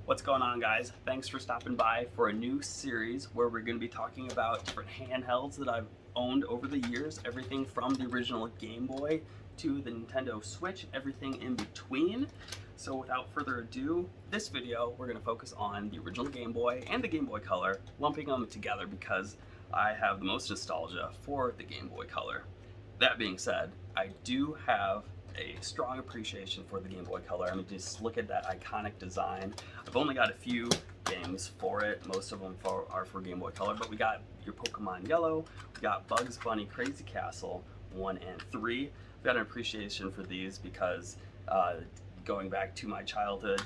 What's going on, guys? Thanks for stopping by for a new series where we're going to be talking about different handhelds that I've owned over the years, everything from the original Game Boy to the Nintendo Switch, everything in between. So without further ado, this video we're going to focus on the original Game Boy and the Game Boy Color, lumping them together because I have the most nostalgia for the Game Boy Color. That being said, I do have a strong appreciation for the Game Boy Color. I mean, just look at that iconic design. I've only got a few games for it. Most of them are for Game Boy Color, but we got your Pokemon Yellow, we got Bugs Bunny Crazy Castle 1 and 3. I've got an appreciation for these because going back to my childhood,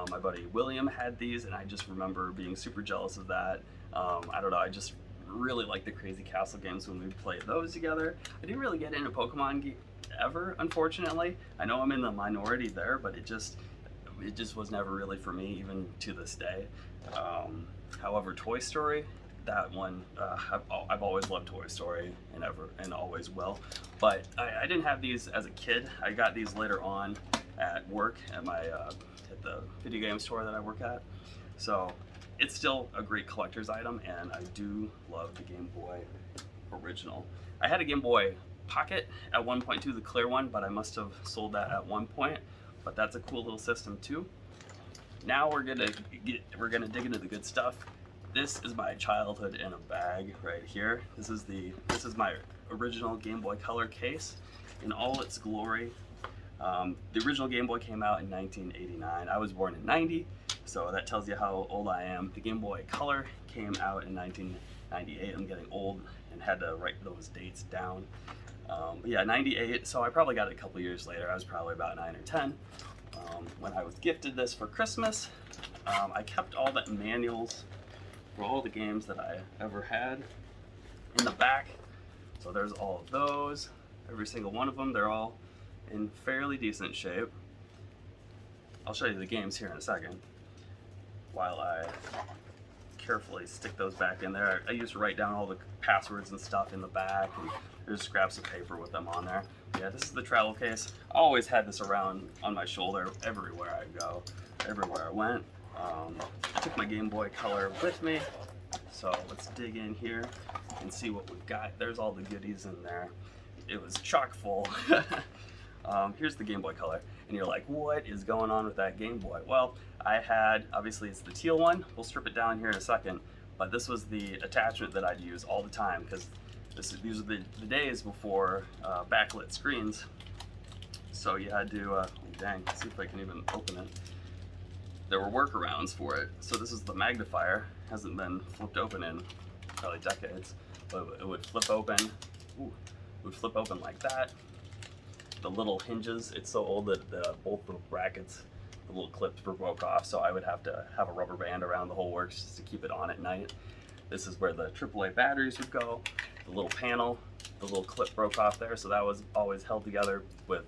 my buddy William had these, and I just remember being super jealous of that. I don't know, I just really like the Crazy Castle games when we played those together. I didn't really get into Pokemon ever, unfortunately. I know I'm in the minority there, but it just was never really for me, even to this day. However, Toy Story, that one, I've always loved Toy Story and always will. But I didn't have these as a kid. I got these later on at work at my at the video game store that I work at. So it's still a great collector's item, and I do love the Game Boy original. I had a Game Boy Pocket at one point too, the clear one, but I must have sold that at one point. But that's a cool little system too. Now we're gonna dig into the good stuff. This is my childhood in a bag right here. This is my original Game Boy Color case in all its glory. The original Game Boy came out in 1989. I was born in 90, so that tells you how old I am. The Game Boy Color came out in 1998. I'm getting old and had to write those dates down. But yeah, 98, so I probably got it a couple years later. I was probably about 9 or 10. When I was gifted this for Christmas, I kept all the manuals for all the games that I ever had in the back. So there's all of those, every single one of them. They're all in fairly decent shape. I'll show you the games here in a second while I carefully stick those back in there. I used to write down all the passwords and stuff in the back, and there's scraps of paper with them on there. Yeah, this is the travel case. I always had this around on my shoulder everywhere I go, everywhere I went. I took my Game Boy Color with me, so let's dig in here and see what we've got. There's all the goodies in there. It was chock full. Here's the Game Boy Color, and you're like, what is going on with that Game Boy? Well, I had, obviously it's the teal one. We'll strip it down here in a second, but this was the attachment that I'd use all the time because these are the days before backlit screens. So you had to, dang, see if I can even open it. There were workarounds for it. So this is the magnifier. Hasn't been flipped open in probably decades, but it would flip open. Ooh, it would flip open like that. The little hinges, it's so old that both the brackets, the little clips broke off, so I would have to have a rubber band around the whole works just to keep it on at night. This is where the AAA batteries would go. The little panel, the little clip broke off there, so that was always held together with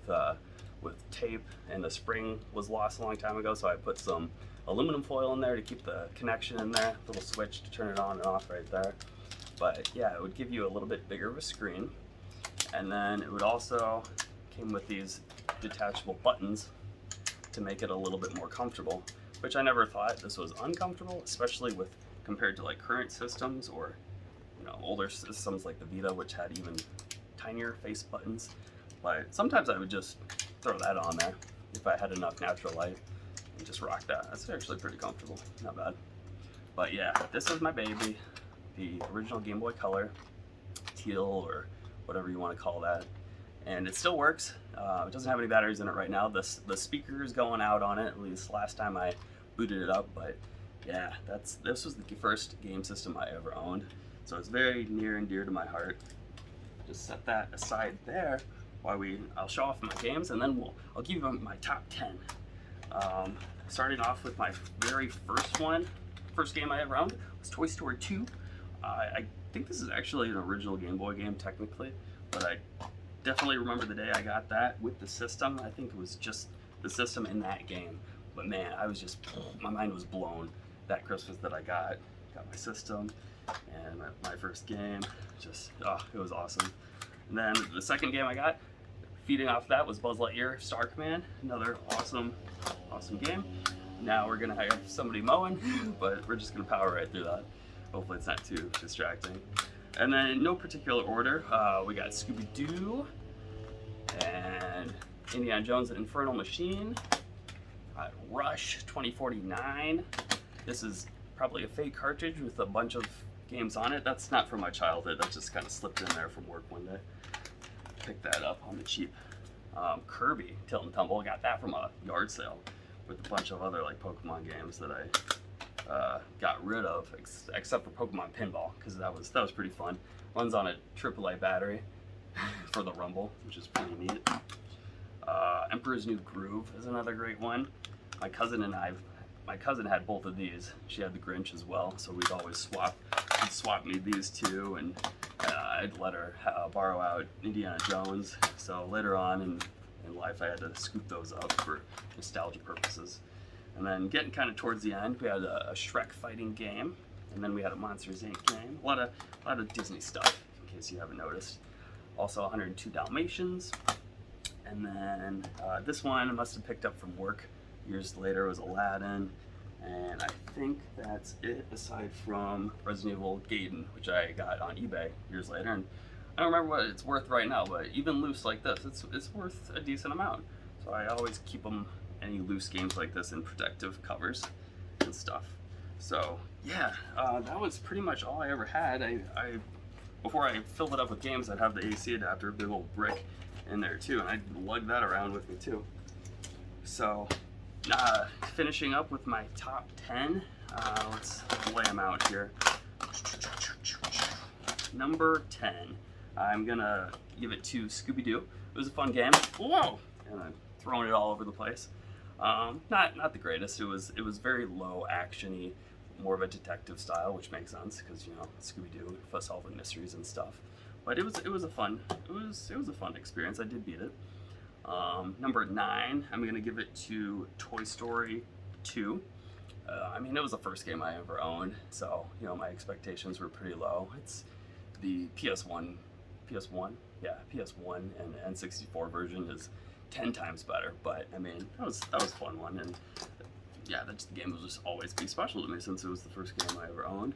tape, and the spring was lost a long time ago, so I put some aluminum foil in there to keep the connection in there, little switch to turn it on and off right there. But yeah, it would give you a little bit bigger of a screen, and then it would also came with these detachable buttons to make it a little bit more comfortable, which I never thought this was uncomfortable, especially with compared to like current systems or older systems like the Vita, which had even tinier face buttons. But sometimes I would just throw that on there if I had enough natural light and just rock that. That's actually pretty comfortable, not bad. But yeah, this is my baby, the original Game Boy Color, teal or whatever you want to call that. And it still works. It doesn't have any batteries in it right now. The speaker is going out on it, at least last time I booted it up. But yeah, this was the first game system I ever owned, so it's very near and dear to my heart. Just set that aside there while I'll show off my games, and then I'll give you my top 10. Starting off with my very first game I ever owned was Toy Story 2. I think this is actually an original Game Boy game technically, but I definitely remember the day I got that with the system. I think it was just the system in that game. But man, my mind was blown that Christmas that I got my system and my first game. It was awesome. And then the second game I got, feeding off that, was Buzz Lightyear Star Command, another awesome game. Now we're gonna have somebody mowing, but we're just gonna power right through that. Hopefully it's not too distracting. And then in no particular order, we got Scooby-Doo and Indiana Jones and Infernal Machine. Rush 2049. This is probably a fake cartridge with a bunch of games on it. That's not from my childhood. That just kind of slipped in there from work one day. Picked that up on the cheap. Kirby, Tilt and Tumble. Got that from a yard sale with a bunch of other like Pokemon games that I got rid of, except for Pokemon Pinball, because that was pretty fun. Runs on a AAA battery for the rumble, which is pretty neat. Emperor's New Groove is another great one. My cousin had both of these. She had the Grinch as well, so we'd always swap. She'd swap me these two, and I'd let her borrow out Indiana Jones. So later on in life, I had to scoop those up for nostalgia purposes. And then getting kind of towards the end, we had a Shrek fighting game, and then we had a Monsters Inc. game. A lot of Disney stuff, in case you haven't noticed. Also 102 Dalmatians. And then this one I must have picked up from work years later. Was Aladdin. And I think that's it, aside from Resident Evil Gaiden, which I got on eBay years later. And I don't remember what it's worth right now, but even loose like this, it's worth a decent amount. So I always keep them, any loose games like this, in protective covers and stuff. So yeah, that was pretty much all I ever had. I before I filled it up with games, I'd have the AC adapter, big old brick in there too, and I'd lug that around with me too. So finishing up with my top 10, let's lay them out here. Number 10, I'm gonna give it to Scooby-Doo. It was a fun game. Whoa! And I'm throwing it all over the place. Not the greatest. It was very low actiony, more of a detective style, which makes sense because, you know, Scooby-Doo for solving mysteries and stuff. But it was a fun experience. I did beat it. Number 9, I'm gonna give it to Toy Story 2. I mean, it was the first game I ever owned, so you know my expectations were pretty low. It's the PS1 and N64 version is 10 times better. But I mean, that was a fun one, and yeah, the game will just always be special to me since it was the first game I ever owned.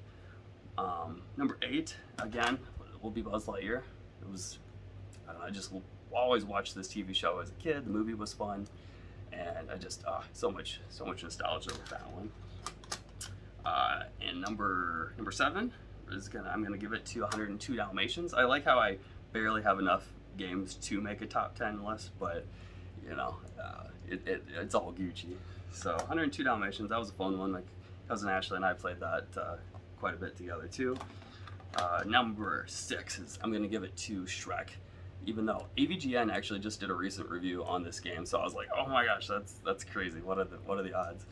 Number 8, again, will be Buzz Lightyear. It was, I don't know, I just always watched this TV show as a kid. The movie was fun, and I just so much nostalgia with that one. And number 7 is I'm gonna give it to 102 Dalmatians. I like how I barely have enough games to make a top 10 list, but you know, it's all Gucci. So 102 Dalmatians, that was a fun one. My cousin Ashley and I played that quite a bit together too. Number 6 is I'm gonna give it to Shrek, even though AVGN actually just did a recent review on this game, so I was like, oh my gosh, that's crazy. What are the odds?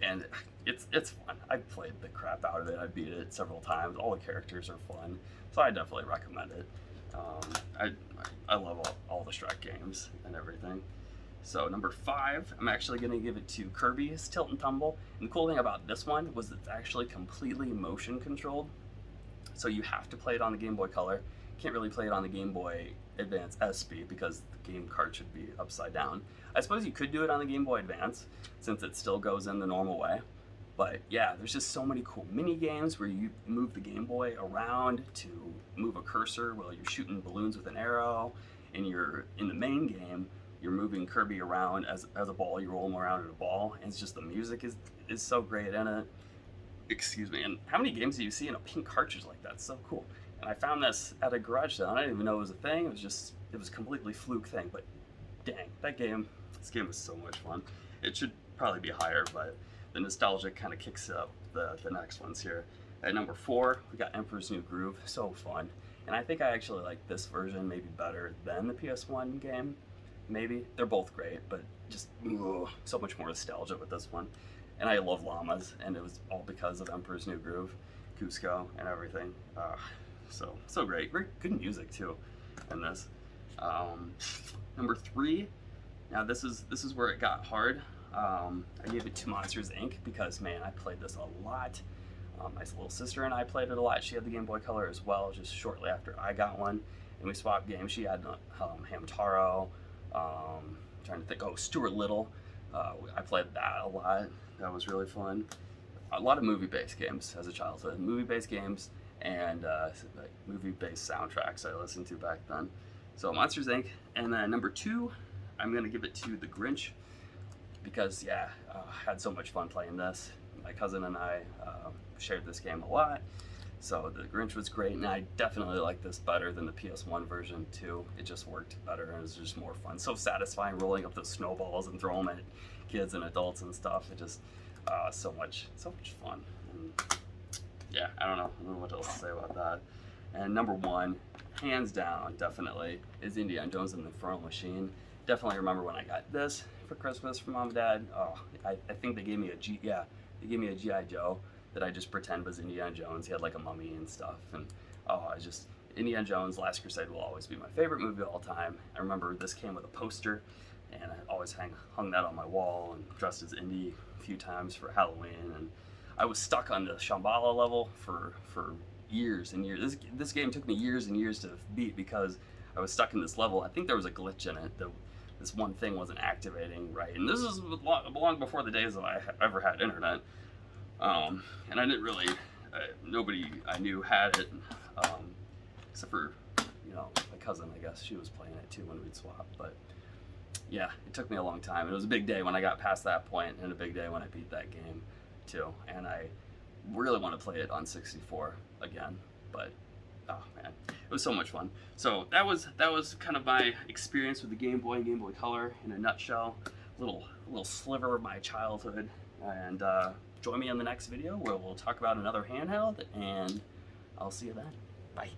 And it's fun. I played the crap out of it. I beat it several times. All the characters are fun, so I definitely recommend it. I love all the Shrek games and everything. So number 5, I'm actually going to give it to Kirby's Tilt and Tumble. And the cool thing about this one was it's actually completely motion controlled. So you have to play it on the Game Boy Color. Can't really play it on the Game Boy Advance SP because the game card should be upside down. I suppose you could do it on the Game Boy Advance since it still goes in the normal way. But yeah, there's just so many cool mini games where you move the Game Boy around to move a cursor while you're shooting balloons with an arrow. And you're in the main game, you're moving Kirby around as a ball. You roll him around in a ball, and it's just the music is so great in it. Excuse me. And how many games do you see in a pink cartridge like that? It's so cool. And I found this at a garage sale. I didn't even know it was a thing. It was a completely fluke thing. But dang, this game was so much fun. It should probably be higher, but the nostalgia kind of kicks up the next ones here. At number 4, we got Emperor's New Groove. So fun. And I think I actually like this version maybe better than the PS1 game. Maybe. They're both great, but just so much more nostalgia with this one. And I love llamas, and it was all because of Emperor's New Groove, Cusco, and everything. So great. Very good music too in this. Number 3. Now this is where it got hard. I gave it to Monsters Inc. because man, I played this a lot. My little sister and I played it a lot. She had the Game Boy Color as well, just shortly after I got one, and we swapped games. She had Hamtaro. Trying to think. Oh, Stuart Little. I played that a lot. That was really fun. A lot of movie-based games as a childhood. Movie-based games and like movie-based soundtracks I listened to back then. So Monsters Inc. And then number 2, I'm gonna give it to The Grinch because I had so much fun playing this. My cousin and I shared this game a lot. So The Grinch was great, and I definitely like this better than the PS1 version too. It just worked better, and it was just more fun. So satisfying rolling up those snowballs and throwing them at kids and adults and stuff. It just so much fun. And yeah, I don't know what else to say about that. And number 1, hands down, definitely, is Indiana Jones and the Infernal Machine. Definitely remember when I got this for Christmas from Mom and Dad. Oh, I think they gave me a G.I. Joe that I just pretend was Indiana Jones. He had like a mummy and stuff, and Indiana Jones Last Crusade will always be my favorite movie of all time. I remember this came with a poster, and I always hung that on my wall, and dressed as Indy a few times for Halloween, and I was stuck on the Shambhala level for years and years. This game took me years and years to beat because I was stuck in this level. I think there was a glitch in it. This one thing wasn't activating right, and this is long before the days that I ever had internet. And I didn't really, nobody I knew had it, except for, my cousin, I guess. She was playing it too when we'd swap, but yeah, it took me a long time. It was a big day when I got past that point, and a big day when I beat that game too, and I really want to play it on 64 again, but oh man, it was so much fun. So that was kind of my experience with the Game Boy and Game Boy Color in a nutshell, little sliver of my childhood, and join me in the next video where we'll talk about another handheld, and I'll see you then. Bye.